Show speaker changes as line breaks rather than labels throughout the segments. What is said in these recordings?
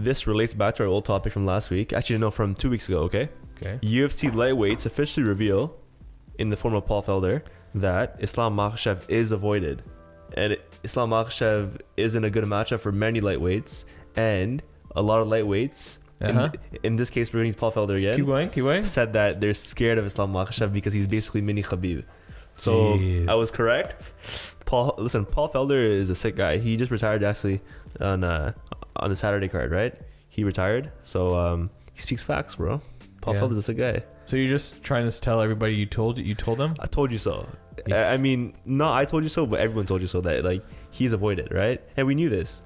this relates back to our old topic from last week. Actually, no, from 2 weeks ago, okay?
Okay.
UFC lightweights officially reveal, in the form of Paul Felder, that Islam Makhachev is avoided. And Islam Makhachev isn't a good matchup for many lightweights. And a lot of lightweights, in this case, we're going to use Paul Felder again.
Keep going.
Said that they're scared of Islam Makhachev because he's basically mini Khabib. So I was correct. Paul Felder is a sick guy. He just retired actually on the Saturday card, right? He retired. So he speaks facts, bro. Paul Felder's a sick guy.
So you're just trying to tell everybody you told them?
I told you so.
Yeah.
I mean, not I told you so, but everyone told you so that like he's avoided, right? And we knew this.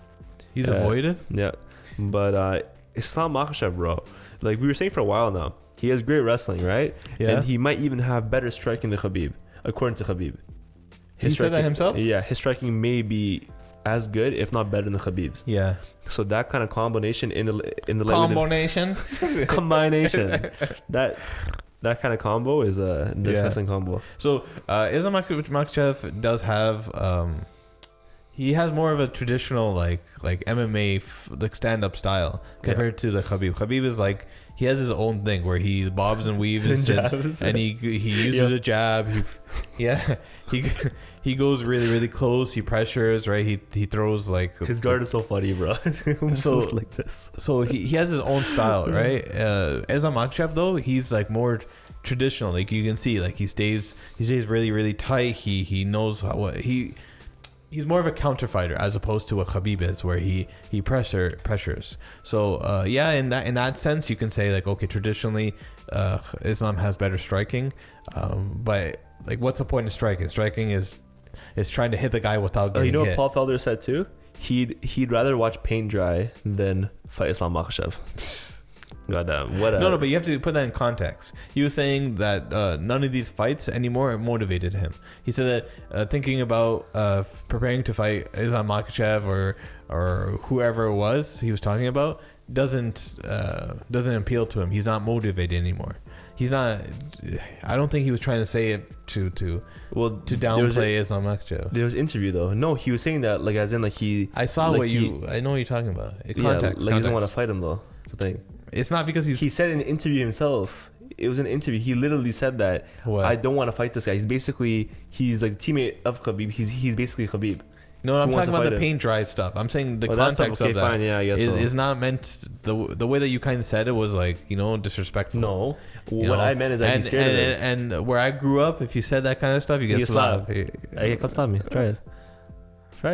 He's avoided?
Yeah. But Islam Makhachev, bro, like we were saying for a while now, he has great wrestling, right?
Yeah.
And he might even have better striking than Khabib, according to Khabib.
He said that himself?
Yeah, his striking may be as good, if not better than Khabib's.
Yeah.
So that kind of combination in the
combination,
that kind of combo is a disgusting combo.
So Islam Makhachev does have he has more of a traditional like MMA like stand up style compared to the Khabib. Khabib is like he has his own thing where he bobs and weaves and he uses a jab. He goes really really close. He pressures, right? He throws like
his guard is so funny, bro.
So
like this.
So he has his own style, right? Islam Makhachev though, he's like more traditional. Like you can see, like he stays really really tight. He knows he's more of a counter fighter as opposed to what Khabib is, where he pressures. So in that sense, you can say like, okay, traditionally, Islam has better striking, but like, what's the point of striking? Striking is trying to hit the guy without getting hit.
You know what Paul Felder said too? He'd rather watch paint dry than fight Islam Makhachev. Goddamn, what?
No, but you have to put that in context. He was saying that none of these fights anymore motivated him. He said that thinking about preparing to fight Islam Makhachev or whoever it was he was talking about doesn't appeal to him. He's not motivated anymore. He's not. I don't think he was trying to say it to downplay Islam Makhachev.
There was an interview though. No, he was saying that like as in like he.
I saw like I know what you're talking about. Context.
He doesn't want to fight him though. That's the thing.
It's not because
he said in the interview himself. It was an interview. He literally said that I don't want to fight this guy. He's like teammate of Khabib. He's basically Khabib.
No, I'm talking about the paint dry stuff. I'm saying the context of that fine, yeah, I guess is not meant the way that you kind of said it was like, disrespectful.
No, what I meant is I'd be scared of it.
And where I grew up, if you said that kind of stuff, you get slapped.
Hey, come slap me. Try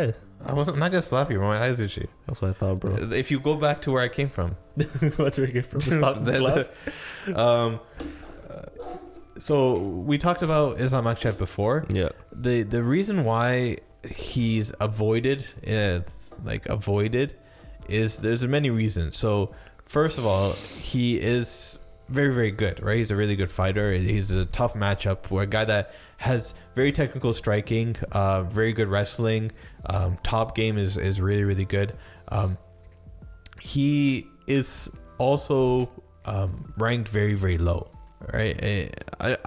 it.
I'm not gonna slap you, bro. My eyes itchy.
That's what I thought, bro.
If you go back to where I came from.
What's where you came from? Slap.
So we talked about Islam Makhachev before.
Yeah.
The reason why he's avoided is there's many reasons. So first of all, he is very very good, right? He's a really good fighter. He's a tough matchup where a guy that has very technical striking, very good wrestling, top game is really really good. He is also ranked very very low, right? I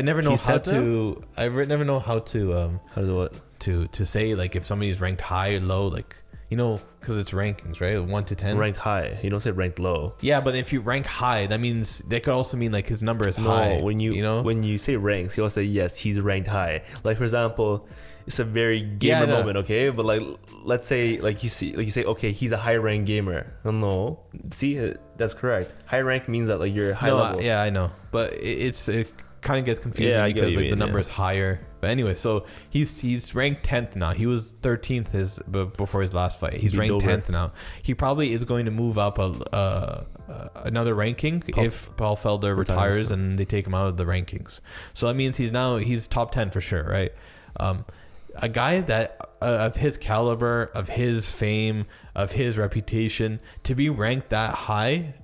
never know how to. I never know how to.
How to what?
To say like if somebody's ranked high or low, like because it's rankings, right? 1 to 10.
Ranked high. You don't say ranked low.
Yeah, but if you rank high, that means that could also mean like his number is high.
When you say ranks, you also say yes, he's ranked high. Like for example, it's a very gamer moment, okay? But like let's say like you say okay, he's a high rank gamer. No, see that's correct. High rank means that like you're high level.
Yeah, I know, but it kind of gets confusing because like the number is higher. But anyway, so he's ranked 10th now. He was 13th before his last fight. He's ranked 10th now. He probably is going to move up another ranking if Paul Felder retires and they take him out of the rankings. So that means he's top 10 for sure, right? A guy that of his caliber, of his fame, of his reputation, to be ranked that high,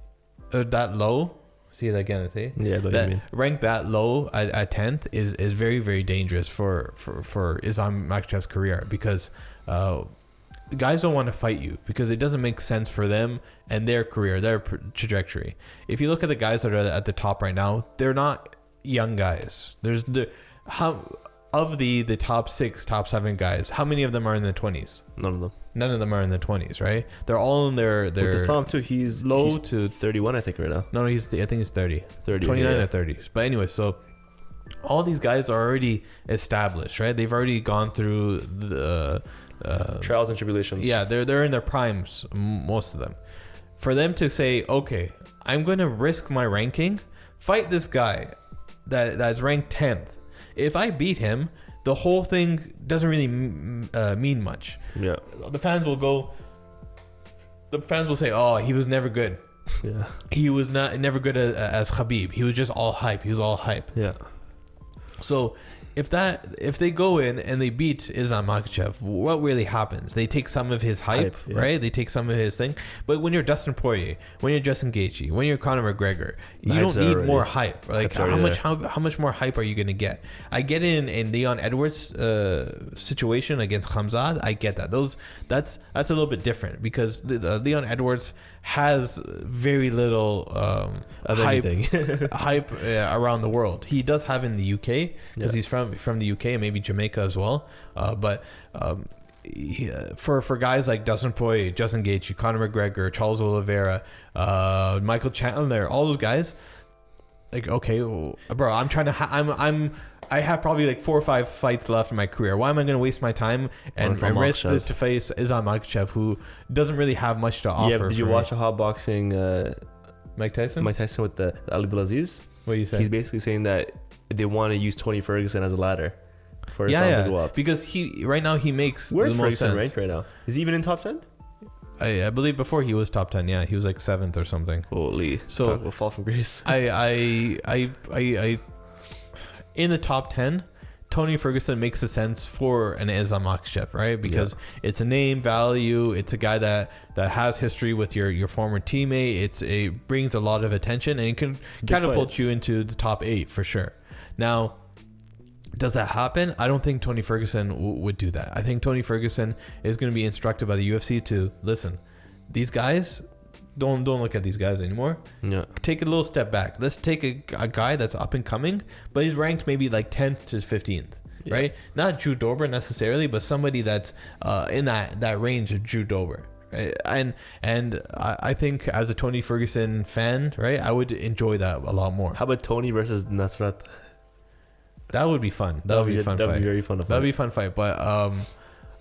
that low. See that again, see?
Yeah, what you mean.
Ranked that low at 10th is very, very dangerous for Islam Makhachev's career because guys don't want to fight you because it doesn't make sense for them and their career, their trajectory. If you look at the guys that are at the top right now, they're not young guys. Of the top 6, top 7 guys, how many of them are in their 20s?
None of them.
none of them are in their 20s, right? They're all in their
With Islam too, he's
low to
31, I think, right now.
No, I think he's 30. 29
yeah.
or 30s. But anyway, so all these guys are already established, right? They've already gone through the
trials and tribulations.
Yeah, they're in their primes, most of them. For them to say, okay, I'm going to risk my ranking, fight this guy that's ranked 10th. If I beat him, the whole thing doesn't really mean much.
Yeah.
The fans will say, oh, he was never good.
Yeah.
He was never good as Khabib. He was just all hype. He was all hype.
Yeah.
So if they go in and they beat Islam Makhachev, what really happens? They take some of his hype,
yeah.
right? They take some of his thing. But when you're Dustin Poirier, when you're Justin Gaethje, when you're Conor McGregor, you don't need more hype. Like how much more hype are you gonna get? I get it in Leon Edwards' situation against Khamzat. I get that. That's a little bit different because Leon Edwards has very little hype around the world. He does have in the UK because he's from the UK and maybe Jamaica as well. For guys like Dustin Poirier, Justin Gaethje, Conor McGregor, Charles Oliveira, Michael Chandler, all those guys, like, okay, well, bro, I'm trying to. I have probably like 4 or 5 fights left in my career. Why am I going to waste my time and risk this to face Islam Makhachev, who doesn't really have much to offer?
Yeah, did you watch a hot boxing
Mike Tyson?
Mike Tyson with the Ali Abdelaziz?
What do you say?
He's basically saying that they want to use Tony Ferguson as a ladder for Islam to go up.
Because he right now he makes
Where's
the most
Ferguson
sense.
ranked right now? Is he even in top 10?
I believe before he was top 10. Yeah, he was like 7th or something.
Holy! So we'll fall from grace.
I in the top 10, Tony Ferguson makes a sense for an Islam Makhachev, right? Because it's a name value. It's a guy that has history with your former teammate. It brings a lot of attention and it can catapult you into the top 8 for sure. Now, does that happen? I don't think Tony Ferguson would do that. I think Tony Ferguson is going to be instructed by the UFC to listen. These guys, don't look at these guys anymore.
Yeah. Take
a little step back. Let's take a guy that's up and coming, but he's ranked maybe like 10th to 15th, right? Not Drew Dober necessarily, but somebody that's in that range of Drew Dober. Right? And I think as a Tony Ferguson fan, right, I would enjoy that a lot more.
How about Tony versus Nasrat?
That would be fun. That would be a fun fight.
That would be very fun to fight.
That would be a fun fight, but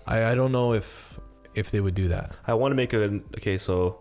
I don't know if they would do that.
I want to make so